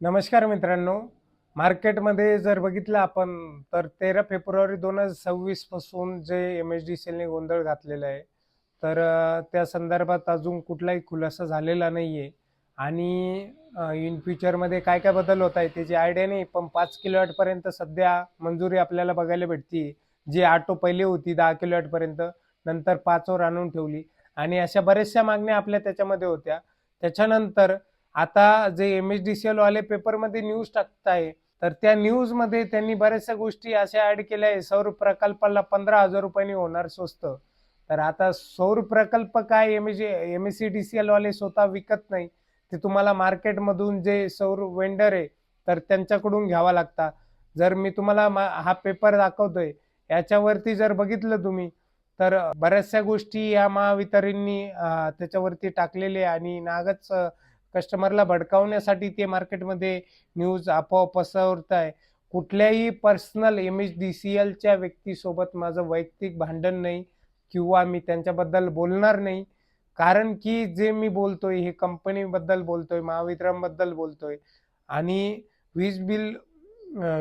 नमस्कार मित्रांनो. मार्केटमध्ये जर बघितलं आपण तर 13 फेब्रुवारी 2026 पासून जे MSDCLने गोंधळ घातलेला आहे. तर त्या संदर्भात अजून कुठलाही खुलासा झालेला नाहीये आणि इन फ्युचरमध्ये काय-काय बदल होत आहेत त्याची आयडिया नाही. पण 5 किलोवॅट पर्यंत सध्या मंजुरी आपल्याला बघायला भेटते. जी ऑटो पहिले होती 10 किलोवॅट पर्यंत, नंतर 5 वर आणून ठेवली आणि अशा बऱ्याचशा मागण्या आपल्या त्याच्यामध्ये होत्या. त्याच्यानंतर आता जे MSDCL वाले पेपरमध्ये न्यूज टाकताय, तर त्या न्यूजमध्ये त्यांनी बऱ्याचशा गोष्टी अशा ॲड केल्या आहे, सौर प्रकल्पाला ₹15,000 होणार स्वस्त. तर आता सौर प्रकल्प काय MSCDCL वाले स्वतः विकत नाही. ते तुम्हाला मार्केटमधून जे सौर वेंडर आहे, तर त्यांच्याकडून घ्यावा लागतात. जर मी तुम्हाला हा पेपर दाखवतोय, याच्यावरती जर बघितलं तुम्ही, तर बऱ्याचशा गोष्टी या महावितरणनी त्याच्यावरती टाकलेले आणि नागच कस्टमरला भडकावण्यासाठी ते मार्केटमध्ये न्यूज अफवा पसरवताय. कुठल्याही पर्सनल MSDCLच्या व्यक्तीसोबत माझं वैयक्तिक भांडण नाही किंवा मी त्यांच्याबद्दल बोलणार नाही. कारण की जे मी बोलतोय हे कंपनीबद्दल बोलतोय, महावितरणबद्दल बोलतोय आणि वीज बिल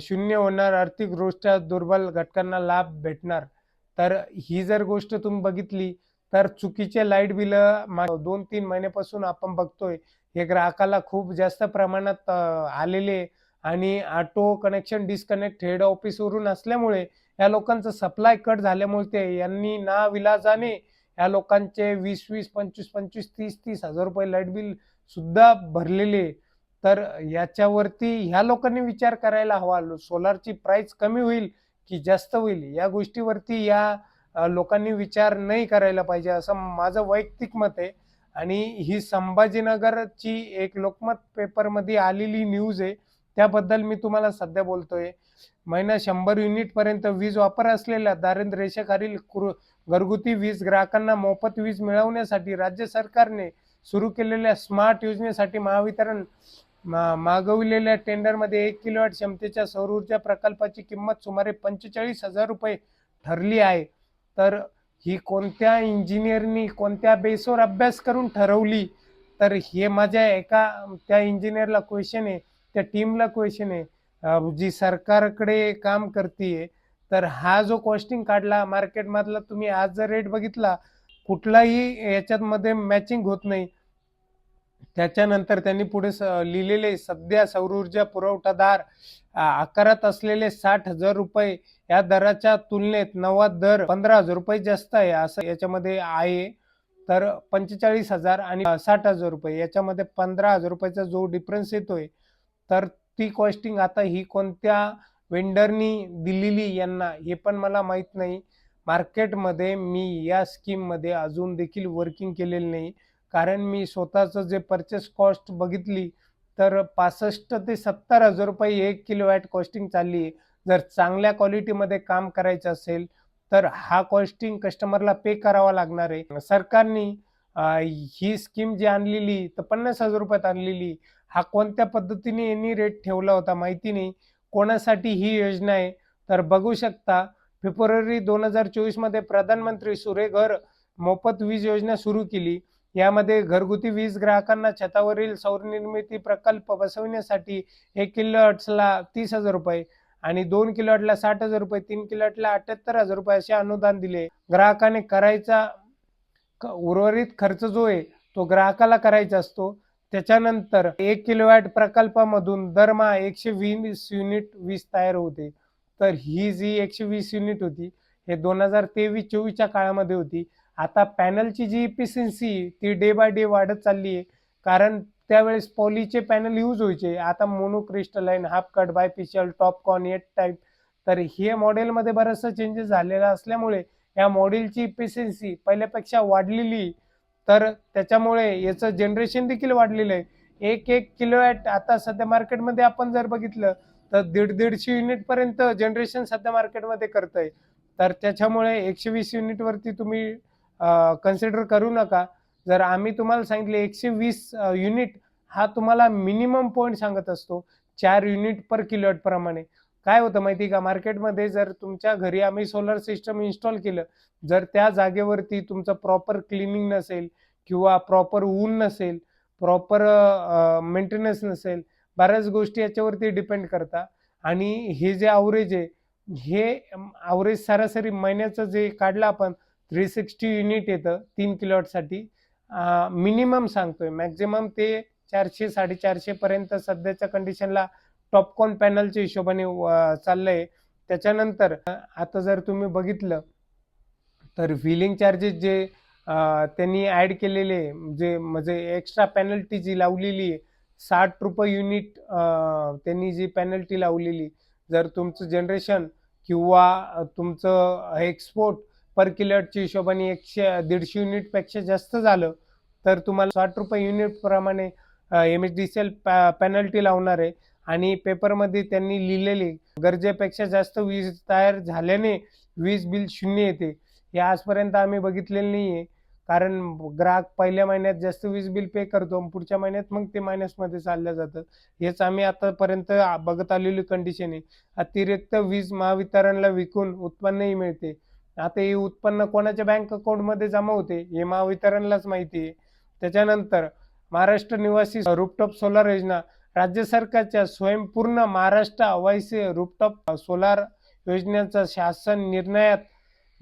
शून्य होणार, आर्थिकदृष्ट्या दुर्बल घटकांना लाभ भेटणार. तर ही जर गोष्ट तुम्ही बघितली, तर चुकीचे लाईट बिलं 2-3 महिन्यापासून आपण बघतोय, हे ग्राहकाला खूप जास्त प्रमाणात आलेले आणि ऑटो कनेक्शन डिस्कनेक्ट हेड ऑफिसवरून असल्यामुळे या लोकांचं सप्लाय कट झाल्यामुळे ते यांनी नाविलाजाने या लोकांचे 20-20, 25-25, 30-30 हजार रुपये लाईट बिल सुद्धा भरलेले. तर याच्यावरती ह्या लोकांनी विचार करायला हवा. सोलारची प्राइस कमी होईल की जास्त होईल या गोष्टीवरती या लोकांनी विचार नाही करायला पाहिजे असं माझं वैयक्तिक मत आहे. आणि ही संभाजीनगरची एक लोकमत पेपरमध्ये आलेली न्यूज आहे. त्याबद्दल मी तुम्हाला सध्या बोलतोय. महिना 100 युनिट पर्यंत वीज वापर असलेल्या दारिद्र्य रेषेखालील घरगुती वीज ग्राहकांना मोफत वीज मिळवण्यासाठी राज्य सरकारने सुरू केलेल्या स्मार्ट योजनेसाठी महावितरण मागविलेल्या टेंडरमध्ये 1 किलोवॅट क्षमतेच्या सौर ऊर्जा प्रकल्पाची किंमत सुमारे 45,000 रुपये ठरली आहे. तर ही कोणत्या इंजिनियरनी कोणत्या बेसवर अभ्यास करून ठरवली, तर हे माझ्या एका त्या इंजिनियरला क्वेश्चन आहे, त्या टीमला क्वेश्चन आहे, जी सरकारकडे काम करते. तर हा जो कॉस्टिंग काढला मार्केटमधला तुम्ही आज जर रेट बघितला, कुठलाही याच्यामध्ये मॅचिंग होत नाही. त्याच्यानंतर त्यांनी पुढे लिहिलेले सध्या सौर ऊर्जा पुरवठादार आकारात असलेले 60,000 रुपये या दराच्या तुलनेत नवा दर 15,000 रुपये जास्त आहे असं याच्यामध्ये आहे. तर 45,000 आणि 60,000 रुपये याच्यामध्ये 15,000 रुपयाचा जो डिफरन्स येतोय, तर ती कॉस्टिंग आता ही कोणत्या वेंडरनी दिलेली यांना हे पण मला माहीत नाही. मार्केटमध्ये मी या स्कीममध्ये अजून देखील वर्किंग केलेलं नाही. कारण मी स्वतःचं जे पर्चेस कॉस्ट बघितली, तर 65 ते 70,000 रुपये 1 किलोवॅट कॉस्टिंग चालली आहे. जर चांगल्या क्वालिटीमध्ये काम करायचं असेल, तर हा कॉस्टिंग कस्टमरला पे करावा लागणार आहे. सरकारने ही स्कीम जी आणलेली तर 50,000 रुपयात आणलेली. हा कोणत्या पद्धतीने यांनी रेट ठेवला होता माहिती नाही. कोणासाठी ही योजना आहे? तर बघू शकता फेब्रुवारी 2024 मध्ये प्रधानमंत्री सूर्यघर मोफत वीज योजना सुरू केली. यामध्ये घरगुती वीज ग्राहकांना छतावरील सौर निर्मिती प्रकल्प बसवण्यासाठी 1 किलोवॅट्सला 30,000 रुपये आणि 2 किलोवॅटला 60,000 रुपये, 3 किलोवॅटला 78,000 रुपये असे अनुदान दिले. ग्राहकाने करायचा उर्वरित खर्च जो आहे तो ग्राहकाला करायचा असतो. त्याच्यानंतर 1 किलोवॅट प्रकल्पामधून दरमहा 120 युनिट वीज तयार होते. तर ही जी 120 युनिट होती, हे 2023-24च्या काळामध्ये होती. आता पॅनलची जी इफिशियन्सी ती डे बाय डे वाढत चालली आहे. कारण त्यावेळेस पॉलीचे पॅनल यूज व्हायचे. आता monocrystalline, half cut, bifacial, TOPCon, N type. तर हे मॉडेलमध्ये बराचसा चेंजेस झालेला असल्यामुळे या मॉडेलची इफिशियन्सी पहिल्यापेक्षा वाढलेली. तर त्याच्यामुळे याचं जनरेशन देखील वाढलेलं आहे. 1-1 किलोवॅट आता सध्या मार्केटमध्ये आपण जर बघितलं, तर 150-150 युनिटपर्यंत जनरेशन सध्या मार्केटमध्ये करतंय. तर त्याच्यामुळे 120 युनिटवरती तुम्ही कन्सिडर करू नका. जर आम्ही तुम्हाला सांगितले 120 युनिट हा तुम्हाला मिनिमम पॉइंट सांगत असतो. 4 युनिट पर किलोवॅट प्रमाणे. काय होतं माहिती आहे का, मार्केटमध्ये जर तुमच्या घरी आम्ही सोलर सिस्टम इन्स्टॉल केलं, जर त्या जागेवरती तुमचं प्रॉपर क्लिनिंग नसेल किंवा प्रॉपर ऊन नसेल, प्रॉपर मेंटेनन्स नसेल, बऱ्याच गोष्टी याच्यावरती डिपेंड करतात. आणि हे जे ॲव्हरेज आहे, हे ॲव्हरेज सरासरी महिन्याचं जे काढलं आपण 360 युनिट येतं 3 किलोवॅटसाठी. मिनिमम सांगतोय, मॅक्झिमम ते 400-450 पर्यंत सध्याच्या कंडिशनला टॉपकॉन पॅनलच्या हिशोबाने चाललंय. त्याच्यानंतर आता जर तुम्ही बघितलं तर व्हीलिंग चार्जेस जे त्यांनी ॲड केलेले, जे म्हणजे एक्स्ट्रा पेनल्टी जी लावलेली आहे, ₹60 युनिट त्यांनी जी पेनल्टी लावलेली, जर तुमचं जनरेशन किंवा तुमचं एक्सपोर्ट पर किलोवॅटच्या हिशोबाने 100-150 युनिटपेक्षा जास्त झालं, तर तुम्हाला ₹60 युनिट प्रमाणे MSDCL पेनल्टी लावणार आहे. आणि पेपरमध्ये त्यांनी लिहिलेली, गरजेपेक्षा जास्त वीज तयार झाल्याने वीज बिल 0 येते. हे आजपर्यंत आम्ही बघितलेलं नाहीये. कारण ग्राहक पहिल्या महिन्यात जास्त वीज बिल पे करतो, पुढच्या महिन्यात मग ते मायनसमध्ये चाललं जातं. हेच आम्ही आतापर्यंत बघत आलेली कंडिशन आहे. अतिरिक्त वीज महावितरणला विकून उत्पन्नही मिळते. आता हे उत्पन्न कोणाच्या बँक अकाउंटमध्ये जमा होते हे महावितरणलाच माहिती आहे. त्याच्यानंतर महाराष्ट्र निवासी रूफटॉप सोलार योजना, राज्य सरकारच्या स्वयंपूर्ण महाराष्ट्र अवायसे रूफटॉप सोलार योजनेचा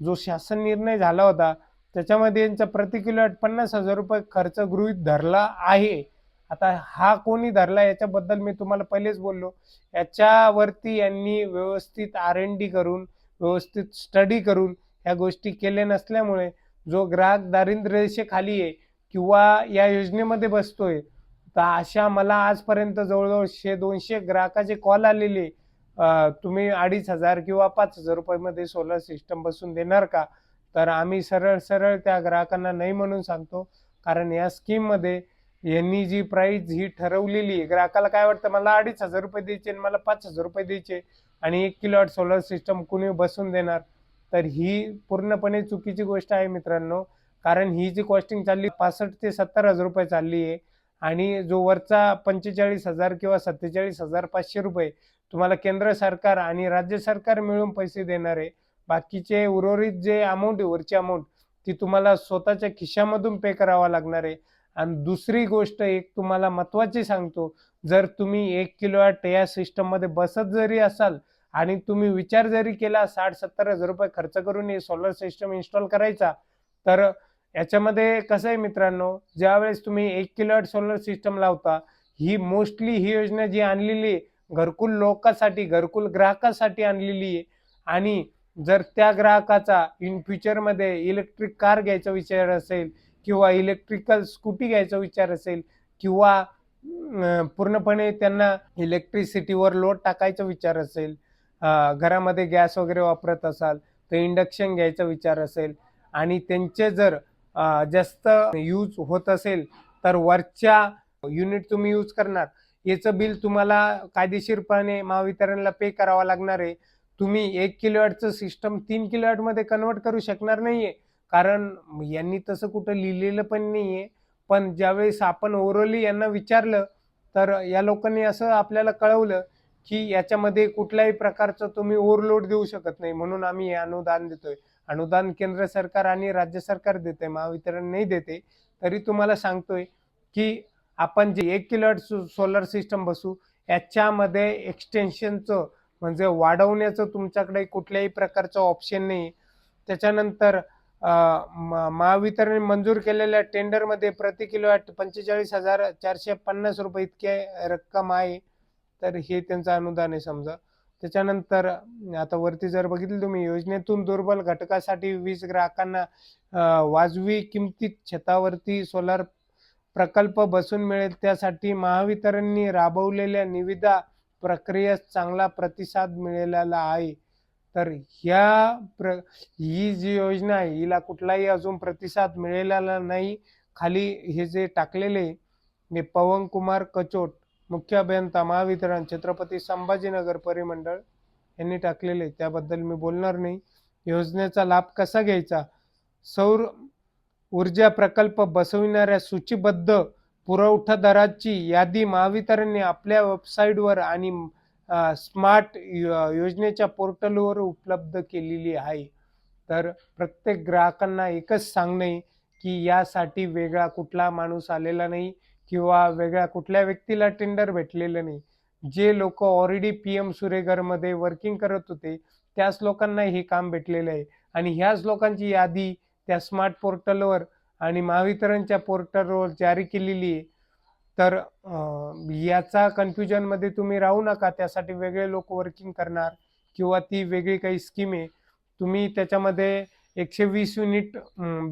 जो शासन निर्णय झाला होता, त्याच्यामध्ये यांचा प्रति किलोवॅट ₹50,000 खर्च गृहीत धरला आहे. आता हा कोणी धरला याच्याबद्दल मी तुम्हाला पहिलेच बोललो. याच्यावरती यांनी व्यवस्थित R&D करून, व्यवस्थित स्टडी करून ह्या गोष्टी केल्या नसल्यामुळे जो ग्राहक दारिद्र्य रेषेखाली आहे किंवा या योजनेमध्ये बसतोय, तर अशा मला आजपर्यंत जवळजवळ 100-200 ग्राहकाचे कॉल आलेले, तुम्ही 2,500 किंवा ₹5,000 मध्ये सोलर सिस्टम बसून देणार का? तर आम्ही सरळ सरळ त्या ग्राहकांना नाही म्हणून सांगतो. कारण या स्कीममध्ये यांनी जी प्राइस ही ठरवलेली आहे, ग्राहकाला काय वाटतं, मला ₹2,500 द्यायचे आणि मला ₹5,000 द्यायचे आणि 1 किलोवॅट सोलर सिस्टम कुणी बसून देणार. तर ही पूर्णपणे चुकीची गोष्ट आहे मित्रांनो. कारण ही जी कॉस्टिंग चालली 65,000 ते 70,000 चालली आहे. आणि जो वरचा 45,000 किंवा ₹47,500 तुम्हाला केंद्र सरकार आणि राज्य सरकार मिळून पैसे देणार आहे. बाकीचे उर्वरित जे अमाऊंट आहे, वरची अमाऊंट, ती तुम्हाला स्वतःच्या खिशामधून पे करावा लागणार आहे. आणि दुसरी गोष्ट एक तुम्हाला महत्त्वाची सांगतो, जर तुम्ही 1 किलोवॅट या सिस्टममध्ये बसत जरी असाल आणि तुम्ही विचार जरी केला 60,000-70,000 खर्च करून हे सोलर सिस्टम इन्स्टॉल करायचा, तर याच्यामध्ये कसं आहे मित्रांनो, ज्यावेळेस तुम्ही 1 किलोवॅट सोलर सिस्टम लावता, ही योजना जी आणलेली आहे, घरकुल लोकांसाठी, घरकुल ग्राहकासाठी आणलेली आहे. आणि जर त्या ग्राहकाचा इन फ्युचरमध्ये इलेक्ट्रिक कार घ्यायचा विचार असेल किंवा इलेक्ट्रिकल स्कूटी घ्यायचा विचार असेल किंवा पूर्णपणे त्यांना इलेक्ट्रिसिटीवर लोड टाकायचा विचार असेल, घरामध्ये गॅस वगैरे वापरत असाल तर इंडक्शन घ्यायचा विचार असेल आणि त्यांचे जर जास्त यूज होत असेल, तर वरच्या युनिट तुम्ही यूज करणार, याचं बिल तुम्हाला कायदेशीरपणे महावितरणला पे करावं लागणार आहे. तुम्ही 1 किलोवॅटचं सिस्टम 3 किलोवॅटमध्ये कन्व्हर्ट करू शकणार नाहीये. कारण यांनी तसं कुठं लिहिलेलं पण नाहीये. पण ज्यावेळेस आपण ओरली यांना विचारलं, तर या लोकांनी असं आपल्याला कळवलं, की याच्यामध्ये कुठल्याही प्रकारचं तुम्ही ओव्हरलोड देऊ शकत नाही. म्हणून आम्ही हे अनुदान देतोय. अनुदान केंद्र सरकार आणि राज्य सरकार देते, महावितरण नाही देते. तरी तुम्हाला सांगतोय, की आपण जे 1 किलोवॅट सोलर सिस्टम बसू, याच्यामध्ये एक्सटेन्शनचं म्हणजे वाढवण्याचं तुमच्याकडे कुठल्याही प्रकारचं ऑप्शन नाही. त्याच्यानंतर महावितरण मंजूर केलेल्या टेंडरमध्ये प्रति किलोवॅट ₹45,450 इतके रक्कम आहे. तर हे त्यांचं अनुदान आहे समजा. त्याच्यानंतर आता वरती जर बघितलं तुम्ही, योजनेतून दुर्बल घटकासाठी वीज ग्राहकांना वाजवी किमतीत छतावरती सोलार प्रकल्प बसून मिळेल, त्यासाठी महावितरणने राबवलेल्या निविदा प्रक्रियेस चांगला प्रतिसाद मिळालेला आहे. तर ही जी योजना आहे, हिला कुठलाही अजून प्रतिसाद मिळालेला नाही. खाली हे जे टाकलेले, हे पवन कुमार कचोट, मुख्य अभियंता महावितरण छत्रपती संभाजीनगर परिमंडळ यांनी टाकलेले, त्याबद्दल मी बोलणार नाही. योजनेचा लाभ कसा घ्यायचा? सौर ऊर्जा प्रकल्प बसविणाऱ्या सूचीबद्ध पुरवठादाराची यादी महावितरणने आपल्या वेबसाईटवर आणि स्मार्ट योजनेच्या पोर्टलवर उपलब्ध केलेली आहे. तर प्रत्येक ग्राहकांना एकच सांगणे, की यासाठी वेगळा कुठला माणूस आलेला नाही किंवा वेगळ्या कुठल्या व्यक्तीला टेंडर भेटलेलं नाही. जे लोक ऑलरेडी पीएम सूर्यघरमध्ये वर्किंग करत होते त्याच लोकांना हे काम भेटलेलं आहे आणि ह्याच लोकांची यादी त्या स्मार्ट पोर्टलवर आणि महावितरणच्या पोर्टलवर जारी केलेली आहे. तर याचा कन्फ्युजनमध्ये तुम्ही राहू नका. त्यासाठी वेगळे लोक वर्किंग करणार किंवा ती वेगळी काही स्कीम आहे. तुम्ही त्याच्यामध्ये 120 युनिट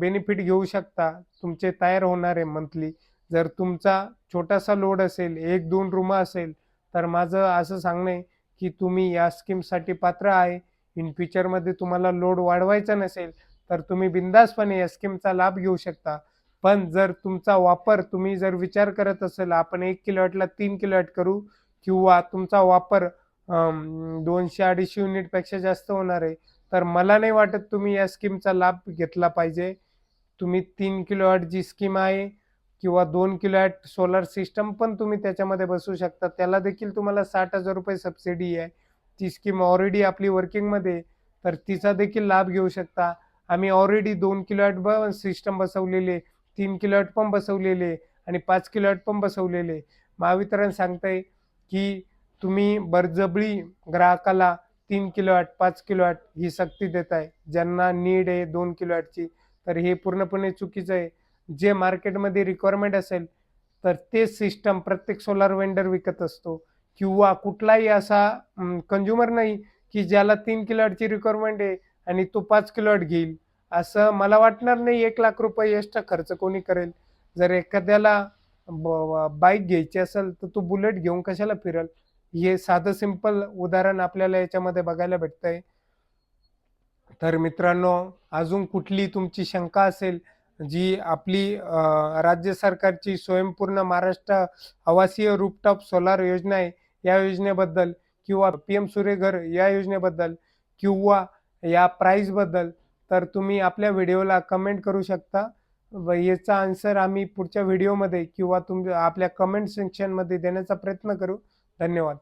बेनिफिट घेऊ शकता. तुमचे तयार होणार आहे मंथली. जर तुमचा छोटासा लोड असेल, 1-2 रूम असेल, तर माझं असं सांगणं आहे की तुम्ही या स्कीमसाठी पात्र आहे. इन फ्युचरमध्ये तुम्हाला लोड वाढवायचा नसेल तर तुम्ही बिनधास्तपणे या स्कीमचा लाभ घेऊ शकता. पण जर तुमचा वापर तुम्ही जर विचार करत असेल आपण 1 किलोवॅटला 3 किलोवॅट करू किंवा तुमचा वापर 200-250 युनिटपेक्षा जास्त होणार आहे, तर मला नाही वाटत तुम्ही या स्कीमचा लाभ घेतला पाहिजे. तुम्ही 3 किलोवॅट जी स्कीम आहे किंवा 2 किलोवॅट सोलर सिस्टम पण तुम्ही त्याच्यामध्ये बसवू शकता. त्याला देखील तुम्हाला 60,000 रुपये सबसिडी आहे. ती स्कीम ऑलरेडी आपली वर्किंगमध्ये, तर तिचा देखील लाभ घेऊ शकता. आम्ही ऑलरेडी 2 किलोवॅट सिस्टम बसवलेले, 3 किलोवॅट पण बसवलेले आणि 5 किलोवॅट पण बसवलेले. महावितरण सांगतंय की तुम्ही बळजबरी ग्राहकाला 3 किलोवॅट 5 किलोवॅट ही सक्ती देत आहे. ज्यांना नीड आहे 2 किलोवॅटची, तर हे पूर्णपणे चुकीचं आहे. जे मार्केटमध्ये रिक्वायरमेंट असेल तर तेच सिस्टम प्रत्येक सोलार वेंडर विकत असतो किंवा कुठलाही असा कंझ्युमर नाही की ज्याला 3 किलोवॅटची रिक्वायरमेंट आहे आणि तो 5 किलोवॅट घेईल. असं मला वाटणार नाही. 1,00,000 रुपये एक्स्ट्रा खर्च कोणी करेल. जर एखाद्याला बाईक घ्यायची असेल तर तो बुलेट घेऊन कशाला फिरल. हे साधं सिंपल उदाहरण आपल्याला याच्यामध्ये बघायला भेटतंय. तर मित्रांनो, अजून कुठली तुमची शंका असेल जी आपली राज्य सरकारची स्वयंपूर्ण महाराष्ट्र आवासीय रूफटॉप सोलार योजना आहे या योजनेबद्दल किंवा पीएम सूर्यघर या योजनेबद्दल किंवा या प्राईसबद्दल, तर तुम्ही आपल्या व्हिडिओला कमेंट करू शकता व याचा आन्सर आम्ही पुढच्या व्हिडिओमध्ये किंवा आपल्या कमेंट सेक्शनमध्ये देण्याचा प्रयत्न करू. धन्यवाद.